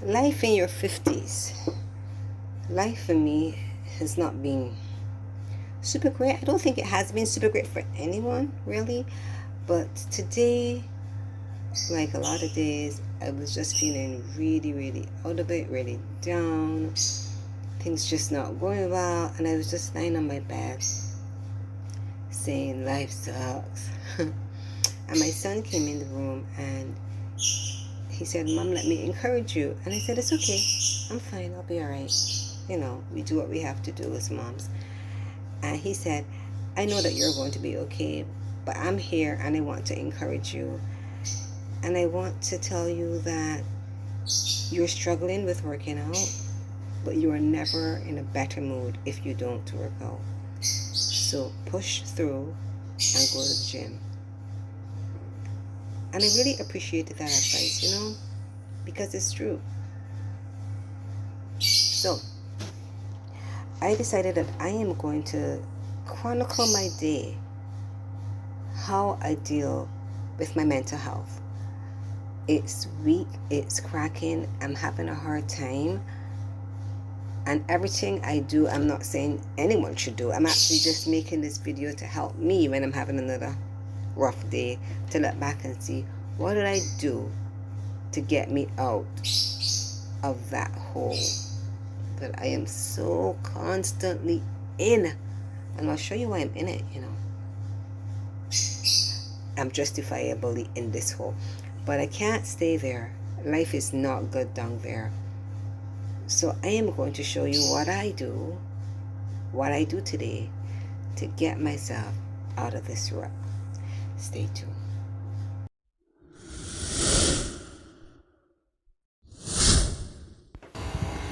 Life in your 50s. Life for me has not been super great. I don't think it has been super great for anyone, really. But today, like a lot of days, I was just feeling really, really out of it, really down. Things just not going well. And I was just lying on my bed saying, life sucks. And my son came in the room and he said, Mom, let me encourage you. And I said, it's okay. I'm fine. I'll be all right. You know, we do what we have to do as moms. And he said, I know that you're going to be okay, but I'm here and I want to encourage you. And I want to tell you that you're struggling with working out, but you are never in a better mood if you don't work out. So push through and go to the gym. And I really appreciated that advice, because it's true. So I decided that I am going to chronicle my day, how I deal with my mental health. It's weak, it's cracking, I'm having a hard time. And everything I do, I'm not saying anyone should do. I'm actually just making this video to help me when I'm having another rough day, to look back and see, what did I do to get me out of that hole that I am so constantly in. And I'll show you why I'm in it, I'm justifiably in this hole. But I can't stay there. Life is not good down there. So I am going to show you what I do today to get myself out of this rut. Stay tuned.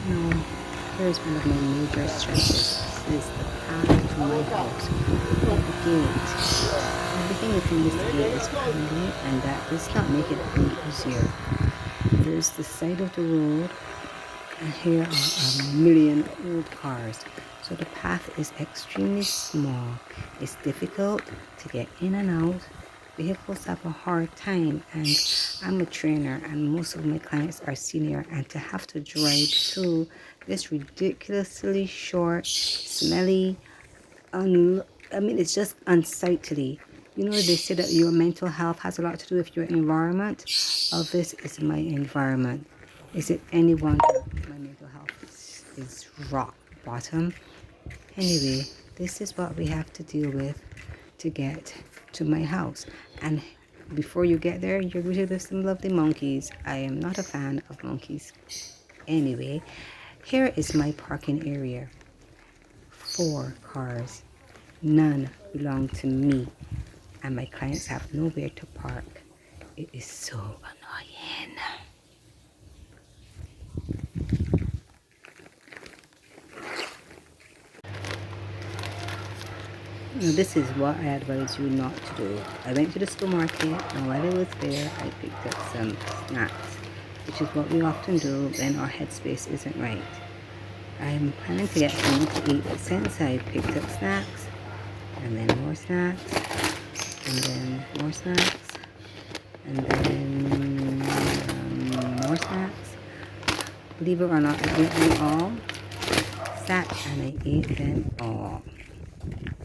Now, here's one of my major stresses. This is the path to my house. The gate. Everything within this gate is friendly, and that does not make it any easier. There's the side of the road, and here are a million old cars. So the path is extremely small. It's difficult to get in and out. Vehicles have a hard time, and I'm a trainer and most of my clients are senior, and to have to drive through this ridiculously short, smelly, it's just unsightly. They say that your mental health has a lot to do with your environment. Well, this is my environment. Is it any wonder my mental health is rock bottom? Anyway, this is what we have to deal with to get to my house. And before you get there, you're greeted with some lovely monkeys. I am not a fan of monkeys. Anyway, here is my parking area. 4 cars. None belong to me. And my clients have nowhere to park. It is so annoying. Now, this is what I advise you not to do. I went to the supermarket, and while I was there, I picked up some snacks, which is what we often do when our headspace isn't right. I'm planning to get something to eat, but since I picked up snacks, and then more snacks, and then more snacks, and then more snacks, believe it or not, I ate them all, sat and I ate them all.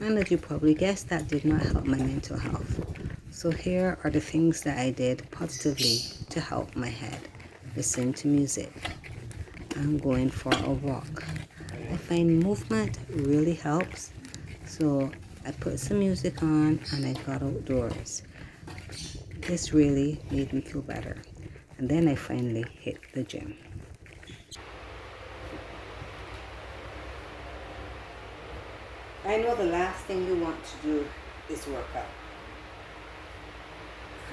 And as you probably guessed, that did not help my mental health. So here are the things that I did positively to help my head. Listen to music. I'm going for a walk. I find movement really helps. So I put some music on and I got outdoors. This really made me feel better. And then I finally hit the gym. I know the last thing you want to do is work out.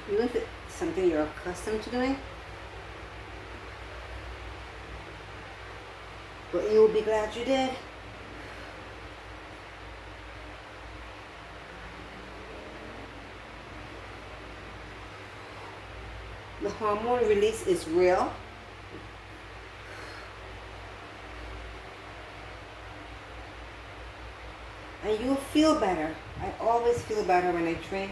Even if it's something you're accustomed to doing, but you'll be glad you did. The hormone release is real. And you'll feel better. I always feel better when I train.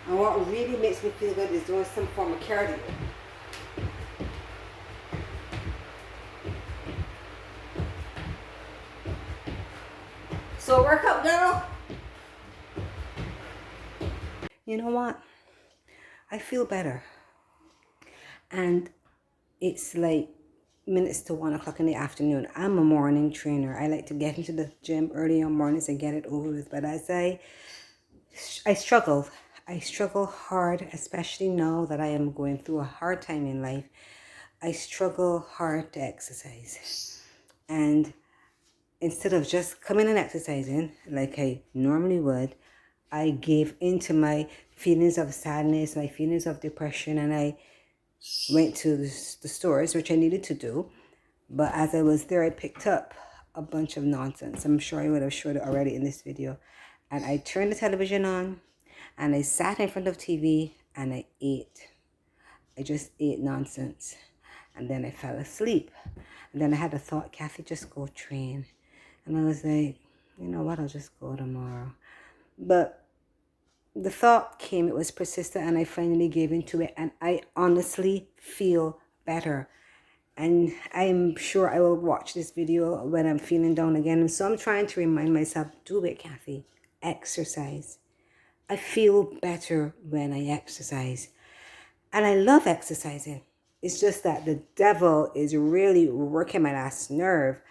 And what really makes me feel good is doing some form of cardio. So work up, girl. You know what? I feel better. And it's like minutes to 1 o'clock in the afternoon. I'm a morning trainer. I like to get into the gym early on mornings and get it over with. But as I struggle. I struggle hard, especially now that I am going through a hard time in life. I struggle hard to exercise. And instead of just coming and exercising like I normally would, I gave into my feelings of sadness, my feelings of depression, and I went to the stores, which I needed to do. But as I was there, I picked up a bunch of nonsense. I'm sure I would have showed it already in this video. And I turned the television on and I sat in front of TV and I ate. I just ate nonsense. And then I fell asleep. And then I had a thought, Kathy, just go train. And I was like, you know what, I'll just go tomorrow. But the thought came, it was persistent, and I finally gave into it. And I honestly feel better. And I'm sure I will watch this video when I'm feeling down again. And so I'm trying to remind myself, do it, Kathy. Exercise. I feel better when I exercise. And I love exercising. It's just that the devil is really working my last nerve.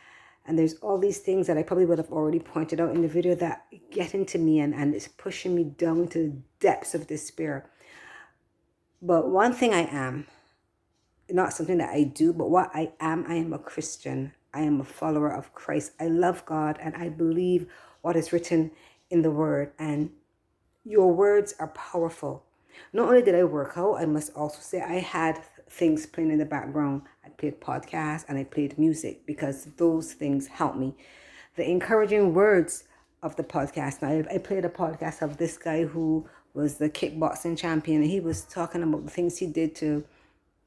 And there's all these things that I probably would have already pointed out in the video that get into me and it's pushing me down to the depths of despair. But one thing I am, not something that I do, but what I am a Christian. I am a follower of Christ. I love God and I believe what is written in the Word. And your words are powerful. Not only did I work out, I must also say I had things playing in the background. I played podcasts and I played music because those things help me. The encouraging words of the podcast. Now, I played a podcast of this guy who was the kickboxing champion, and he was talking about the things he did to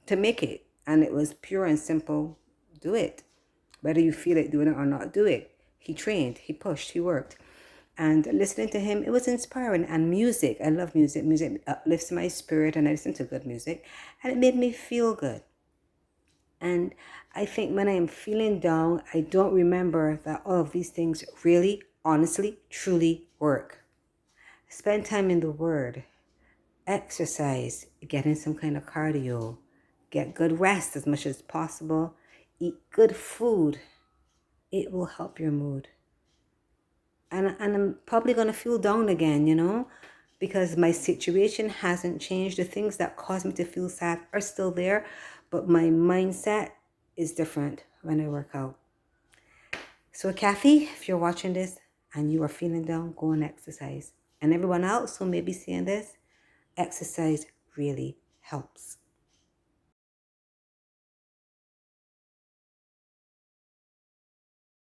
make it. And it was pure and simple. Do it. Whether you feel like doing it or not, do it. He trained, he pushed, he worked. And listening to him, it was inspiring. And music, I love music. Music uplifts my spirit, and I listen to good music. And it made me feel good. And I think when I am feeling down, I don't remember that all of these things really, honestly, truly work. Spend time in the Word. Exercise. Get in some kind of cardio. Get good rest as much as possible. Eat good food. It will help your mood. And I'm probably going to feel down again, you know, because my situation hasn't changed. The things that cause me to feel sad are still there, but my mindset is different when I work out. So Kathy, if you're watching this and you are feeling down, go and exercise. And everyone else who may be seeing this, exercise really helps.